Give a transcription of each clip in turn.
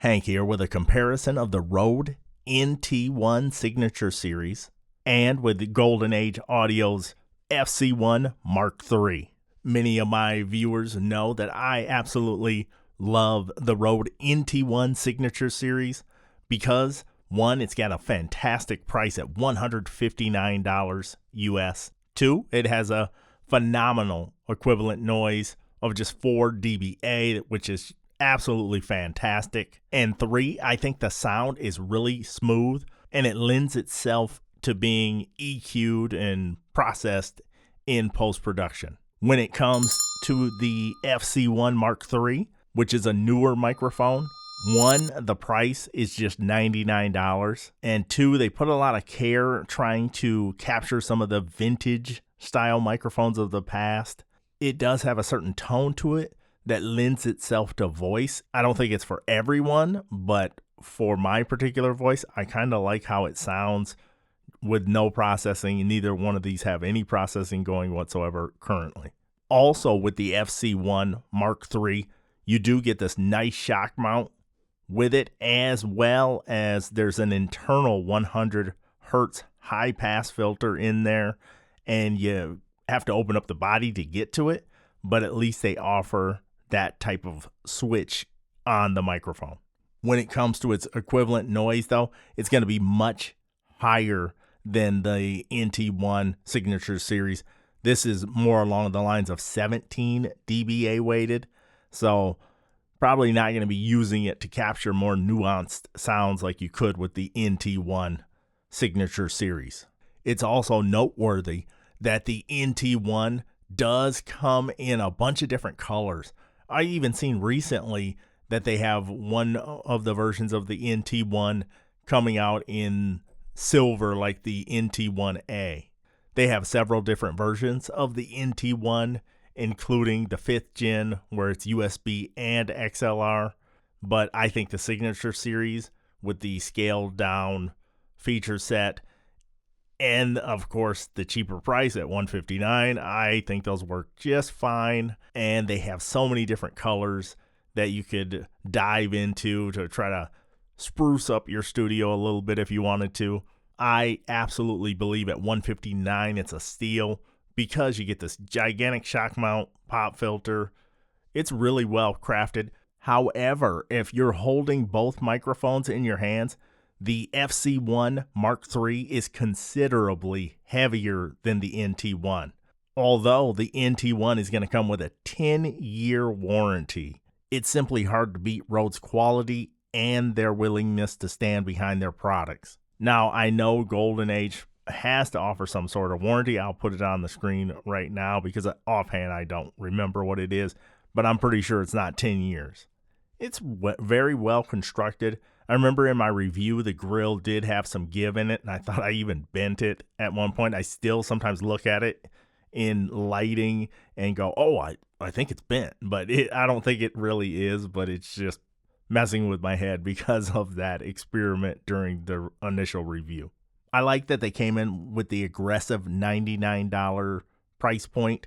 Hank here with a comparison of the RODE NT1 Signature Series and with the Golden Age Audio's FC1 MKIII. Many of my viewers know that I absolutely love the RODE NT1 Signature Series because, one, it's got a fantastic price at $159 US. Two, it has a phenomenal equivalent noise of just 4 dBA, which is absolutely fantastic. And three, I think the sound is really smooth and it lends itself to being EQ'd and processed in post-production. When it comes to the FC1 MKIII, which is a newer microphone, one, the price is just $99, and two, they put a lot of care trying to capture some of the vintage style microphones of the past. It does have a certain tone to it that lends itself to voice. I don't think it's for everyone, but for my particular voice, I kind of like how it sounds with no processing, and neither one of these have any processing going whatsoever currently. Also, with the FC1 MKIII, you do get this nice shock mount with it, as well as there's an internal 100 hertz high pass filter in there, and you have to open up the body to get to it, but at least they offer that type of switch on the microphone. When it comes to its equivalent noise, though, it's going to be much higher than the NT1 Signature Series. This is more along the lines of 17 dBA weighted, so probably not going to be using it to capture more nuanced sounds like you could with the NT1 Signature Series. It's also noteworthy that the NT1 does come in a bunch of different colors. I even seen recently that they have one of the versions of the NT1 coming out in silver, like the NT1A. They have several different versions of the NT1, including the 5th gen where it's USB and XLR. But I think the Signature Series with the scaled down feature set and of course the cheaper price at $159, I think those work just fine. And they have so many different colors that you could dive into to try to spruce up your studio a little bit if you wanted to. I absolutely believe at $159 it's a steal because you get this gigantic shock mount pop filter. It's really well crafted. However, if you're holding both microphones in your hands, the FC1 MKIII is considerably heavier than the NT1. Although the NT1 is going to come with a 10-year warranty, it's simply hard to beat RODE's quality and their willingness to stand behind their products. Now, I know Golden Age has to offer some sort of warranty. I'll put it on the screen right now because offhand I don't remember what it is, but I'm pretty sure it's not 10 years. It's very well constructed. I remember in my review, the grill did have some give in it, and I thought I even bent it at one point. I still sometimes look at it in lighting and go, oh, I think it's bent, but I don't think it really is, but it's just messing with my head because of that experiment during the initial review. I like that they came in with the aggressive $99 price point,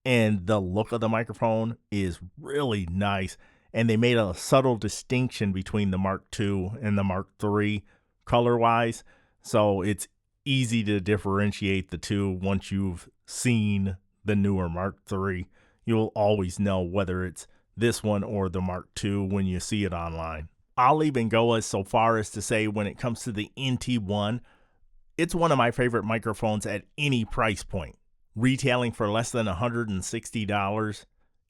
and the look of the microphone is really nice. And they made a subtle distinction between the Mark II and the Mark III color-wise, so it's easy to differentiate the two. Once you've seen the newer Mark III, you'll always know whether it's this one or the Mark II when you see it online. I'll even go as so far as to say when it comes to the NT1, it's one of my favorite microphones at any price point. Retailing for less than $160,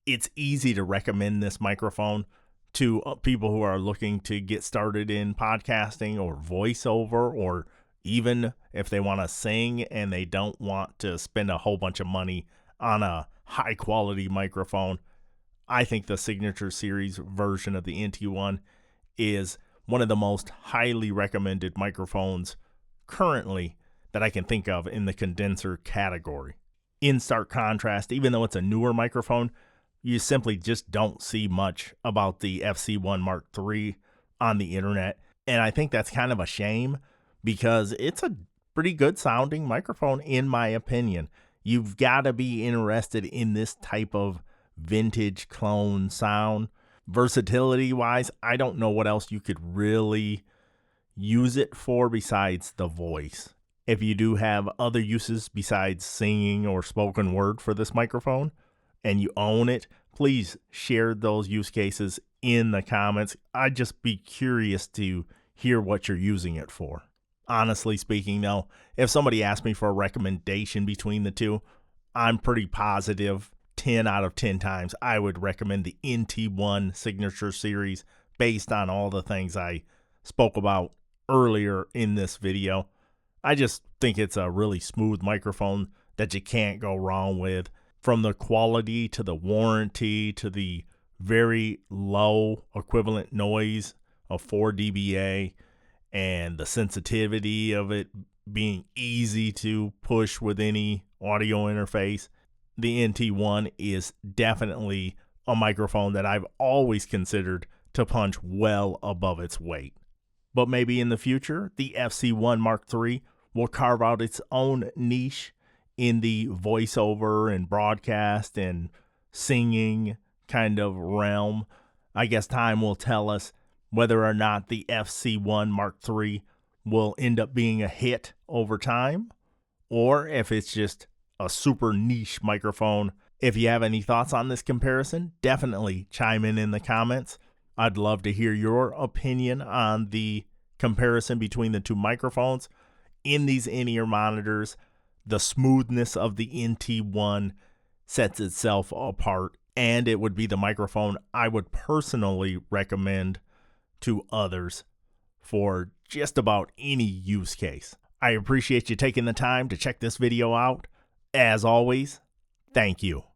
it's easy to recommend this microphone to people who are looking to get started in podcasting or voiceover, or even if they want to sing and they don't want to spend a whole bunch of money on a high quality microphone. I think the Signature Series version of the NT1 is one of the most highly recommended microphones currently that I can think of in the condenser category. In stark contrast, even though it's a newer microphone, you simply just don't see much about the FC1 MKIII on the internet. And I think that's kind of a shame because it's a pretty good sounding microphone in my opinion. You've got to be interested in this type of vintage clone sound Versatility wise, I don't know what else you could really use it for besides the voice. If you do have other uses besides singing or spoken word for this microphone and you own it, please share those use cases in the comments. I'd just be curious to hear what you're using it for. Honestly speaking, though, if somebody asked me for a recommendation between the two, I'm pretty positive 10 out of 10 times I would recommend the NT1 Signature Series based on all the things I spoke about earlier in this video. I just think it's a really smooth microphone that you can't go wrong with. From the quality to the warranty to the very low equivalent noise of 4 dBA and the sensitivity of it being easy to push with any audio interface, the NT1 is definitely a microphone that I've always considered to punch well above its weight. But maybe in the future, the FC1 MKIII will carve out its own niche in the voiceover and broadcast and singing kind of realm. I guess time will tell us whether or not the FC1 MKIII will end up being a hit over time, or if it's just a super niche microphone. If you have any thoughts on this comparison, definitely chime in the comments. I'd love to hear your opinion on the comparison between the two microphones. In these in-ear monitors, the smoothness of the NT1 sets itself apart, and it would be the microphone I would personally recommend to others for just about any use case. I appreciate you taking the time to check this video out. As always, thank you.